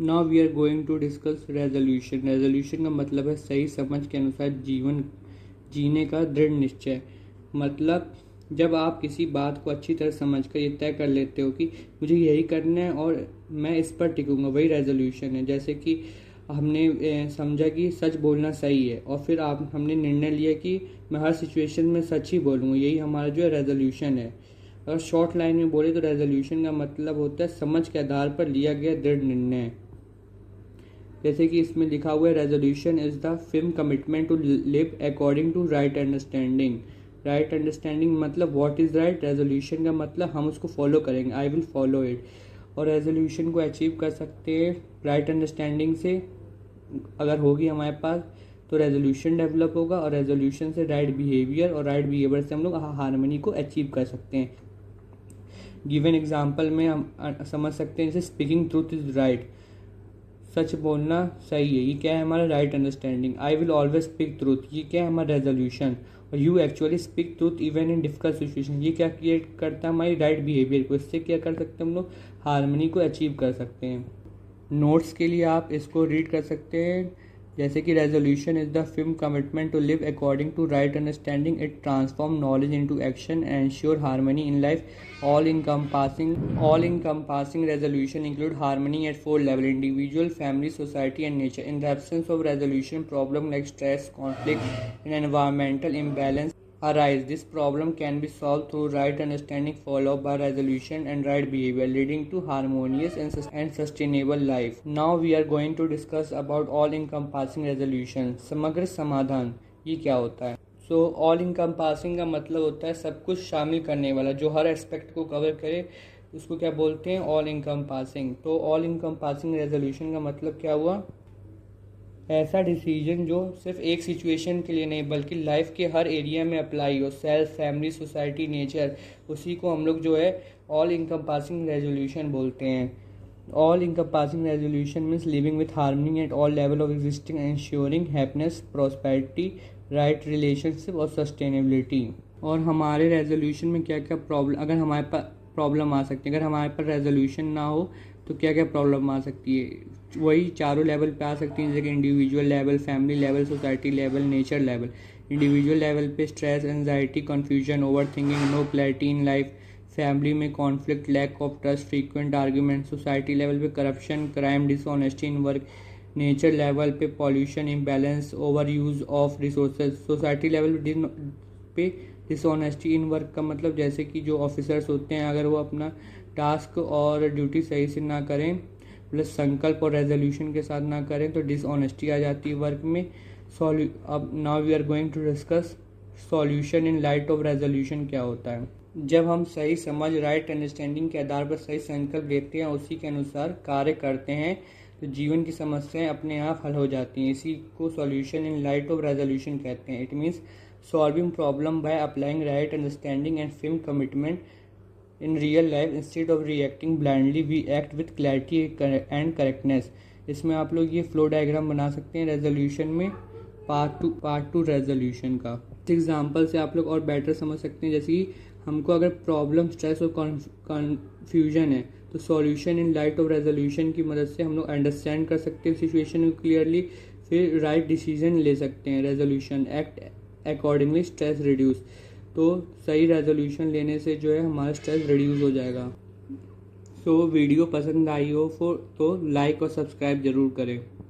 Now we are going to discuss resolution. Resolution का मतलब है सही समझ के अनुसार जीवन जीने का दृढ़ निश्चय। मतलब जब आप किसी बात को अच्छी तरह समझकर ये तय कर लेते हो कि मुझे यही करना है और मैं इस पर टिकूंगा, वही रेजोल्यूशन है। जैसे कि हमने समझा कि सच बोलना सही है और फिर हमने निर्णय लिया कि मैं हर सिचुएशन में सच ही बोलूँगा, यही हमारा जो है रेजोल्यूशन है। अगर शॉर्ट लाइन में बोले तो रेजोल्यूशन का मतलब होता है समझ के आधार पर लिया गया दृढ़ निर्णय। जैसे कि इसमें लिखा हुआ है resolution is the firm commitment to live according to right understanding. Right understanding मतलब व्हाट इज राइट, रेजोल्यूशन का मतलब हम उसको फॉलो करेंगे, आई विल फॉलो इट। और रेजोल्यूशन को अचीव कर सकते हैं राइट अंडरस्टैंडिंग से। अगर होगी हमारे पास तो रेजोल्यूशन डेवलप होगा और रेजोल्यूशन से राइट बिहेवियर और राइट बिहेवियर से हम लोग हार्मनी को अचीव कर सकते हैं। गिवन एग्जाम्पल में हम समझ सकते हैं जैसे स्पीकिंग ट्रूथ इज राइट, सच बोलना सही है, ये क्या है हमारा right understanding. I will always speak truth, ये क्या है हमारा रेजोल्यूशन। और you actually speak truth even in difficult situation, ये क्या क्रिएट करता है हमारी राइट बिहेवियर को। इससे क्या कर सकते हैं हम लोग हार्मनी को अचीव कर सकते हैं। नोट्स के लिए आप इसको रीड कर सकते हैं जैसे कि resolution is the firm commitment to live according to right understanding, it transform knowledge into action and ensure harmony in life. all encompassing resolution include harmony at four levels: individual, family, society and nature. In the absence of resolution, problem like stress, conflict and environmental imbalance arise. This problem can be solved through right understanding followed by resolution and right behavior, leading to harmonious and sustainable life. Now we are going to discuss about all encompassing resolution. समग्र समाधान ये क्या होता है। So all encompassing का मतलब होता है सब कुछ शामिल करने वाला, जो हर एस्पेक्ट को कवर करे उसको क्या बोलते हैं, ऑल इनकम्पासिंग। तो ऑल इनकम्पासिंग रेजोल्यूशन का मतलब क्या हुआ, ऐसा डिसीजन जो सिर्फ एक सिचुएशन के लिए नहीं बल्कि लाइफ के हर एरिया में अप्लाई हो, सेल्फ, फैमिली, सोसाइटी, नेचर, उसी को हम लोग जो है ऑल इनकम्पासिंग रेजोल्यूशन बोलते हैं। All encompassing resolution means living with harmony at all level of existing, ensuring happiness, prosperity, right relationship और सस्टेनेबिलिटी। और हमारे रेजोल्यूशन में क्या क्या प्रॉब्लम, अगर हमारे पास प्रॉब्लम आ सकती है, अगर हमारे पास रेजोल्यूशन ना हो तो क्या क्या प्रॉब्लम आ सकती है, वही चारों लेवल पे आ सकती है, जैसे कि individual level, family level, society level, nature level. Individual level पे stress, anxiety, confusion, over thinking, no clarity in life. Family में conflict, lack of trust, frequent argument. Society level पे corruption, crime, dishonesty in work. Nature level पे pollution, imbalance, over use of resources. Society level पे dishonesty in work का मतलब जैसे कि जो officers होते हैं अगर वो अपना टास्क और ड्यूटी सही से ना करें प्लस संकल्प और रेजोल्यूशन के साथ ना करें तो डिसऑनेस्टी आ जाती है वर्क में। अब now we are going to discuss solution in light of resolution क्या होता है। जब हम सही समझ, राइट अंडरस्टैंडिंग के आधार पर सही संकल्प लेते हैं, उसी के अनुसार कार्य करते हैं तो जीवन की समस्याएं अपने आप हल हो जाती हैं। इसी को solution in light of resolution कहते हैं। It means solving problem by applying right understanding and firm commitment in real life instead of reacting blindly, we act with clarity and correctness. इसमें आप लोग ये फ्लो डायग्राम बना सकते हैं resolution में, पार्ट टू रेजोल्यूशन का। इस एग्जाम्पल से आप लोग और बेटर समझ सकते हैं, जैसे कि हमको अगर प्रॉब्लम, स्ट्रेस और कन्फ्यूजन है तो solution in light of resolution की मदद से हम लोग अंडरस्टैंड कर सकते हैं सिचुएशन को क्लियरली, फिर राइट डिसीजन ले सकते हैं। Resolution act accordingly, stress reduce. तो सही रेजोल्यूशन लेने से जो है हमारा स्ट्रेस रिड्यूस हो जाएगा। सो वीडियो पसंद आई हो तो लाइक और सब्सक्राइब जरूर करें।